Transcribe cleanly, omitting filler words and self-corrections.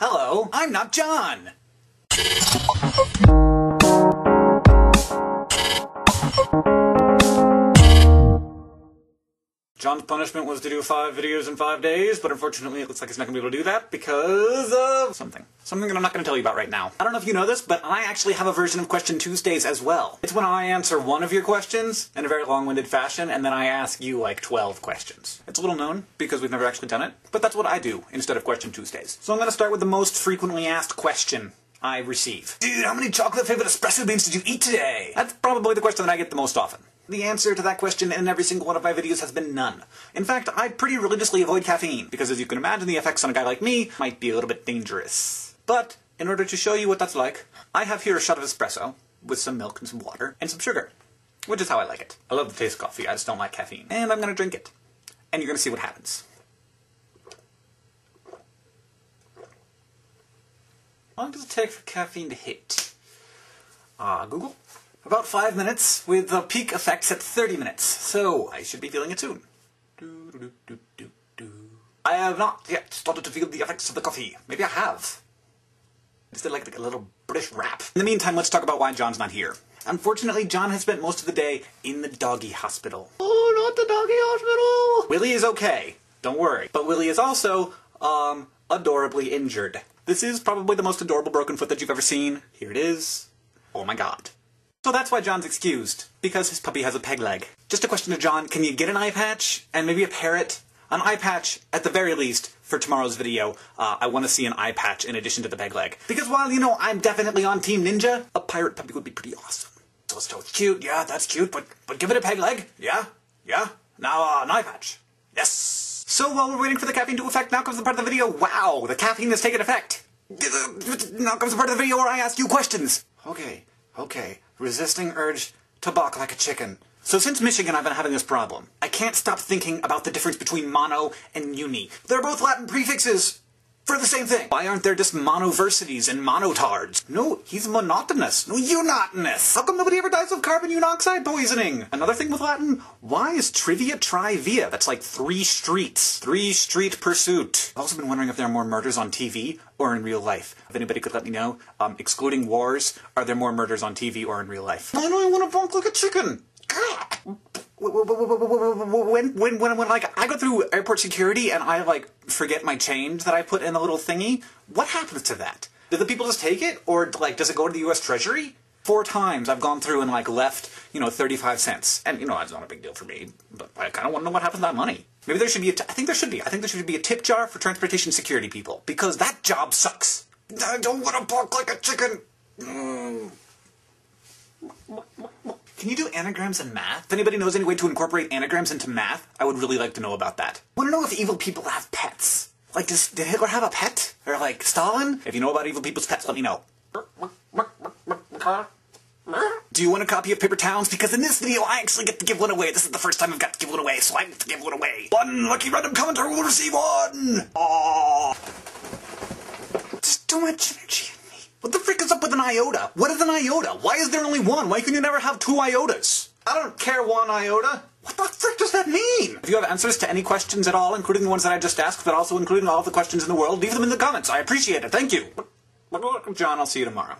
Hello, I'm not John! John's punishment was to do 5 videos in 5 days, but unfortunately it looks like he's not going to be able to do that because of something. Something that I'm not going to tell you about right now. I don't know if you know this, but I actually have a version of Question Tuesdays as well. It's when I answer one of your questions in a very long-winded fashion, and then I ask you like 12 questions. It's a little known because we've never actually done it, but that's what I do instead of Question Tuesdays. So I'm going to start with the most frequently asked question I receive. Dude, how many chocolate-flavored espresso beans did you eat today? That's probably the question that I get the most often. The answer to that question in every single one of my videos has been none. In fact, I pretty religiously avoid caffeine, because as you can imagine, the effects on a guy like me might be a little bit dangerous. But, in order to show you what that's like, I have here a shot of espresso, with some milk and some water, and some sugar. Which is how I like it. I love the taste of coffee, I just don't like caffeine. And I'm gonna drink it. And you're gonna see what happens. How long does it take for caffeine to hit? Google? About 5 minutes, with the peak effects at 30 minutes. So, I should be feeling it soon. I have not yet started to feel the effects of the coffee. Maybe I have. I just did like a little British rap. In the meantime, let's talk about why John's not here. Unfortunately, John has spent most of the day in the doggy hospital. Oh, not the doggy hospital! Willie is okay. Don't worry. But Willie is also, adorably injured. This is probably the most adorable broken foot that you've ever seen. Here it is. Oh my god. So that's why John's excused, because his puppy has a peg leg. Just a question to John, can you get an eye patch? And maybe a parrot? An eye patch, at the very least, for tomorrow's video. I want to see an eye patch in addition to the peg leg. Because while, you know, I'm definitely on Team Ninja, a pirate puppy would be pretty awesome. So it's cute, yeah, that's cute, but give it a peg leg, yeah, yeah. Now, an eye patch, yes. So while we're waiting for the caffeine to affect, now comes the part of the video, wow, the caffeine has taken effect. Now comes the part of the video where I ask you questions. Okay. Resisting urge to balk like a chicken. So since Michigan, I've been having this problem. I can't stop thinking about the difference between mono and uni. They're both Latin prefixes for the same thing. Why aren't there just monoversities and monotards? No, he's monotonous. No, unotonous. How come nobody ever dies of carbon monoxide poisoning? Another thing with Latin, why is trivia trivia? That's like 3 streets. 3-street pursuit. I've also been wondering if there are more murders on TV or in real life. If anybody could let me know, excluding wars, are there more murders on TV or in real life? Why do I want to bonk like a chicken? When like I go through airport security and I like forget my change that I put in the little thingy, what happens to that? Do the people just take it, or like does it go to the U.S. Treasury? 4 times I've gone through and like left, you know, 35 cents, and you know that's not a big deal for me, but I kind of want to know what happens to that money. Maybe there should be I think there should be a tip jar for transportation security people, because that job sucks. I don't want to bark like a chicken. Can you do anagrams in math? If anybody knows any way to incorporate anagrams into math, I would really like to know about that. I want to know if evil people have pets. Like, did Hitler have a pet? Or like, Stalin? If you know about evil people's pets, let me know. Do you want a copy of Paper Towns? Because in this video, I actually get to give one away. This is the first time I've got to give one away, so I get to give one away. One lucky random commenter will receive one! Aww. There's too much energy. What the frick is up with an iota? What is an iota? Why is there only one? Why can you never have 2 iotas? I don't care 1 iota. What the frick does that mean? If you have answers to any questions at all, including the ones that I just asked, but also including all of the questions in the world, leave them in the comments. I appreciate it. Thank you. John, I'll see you tomorrow.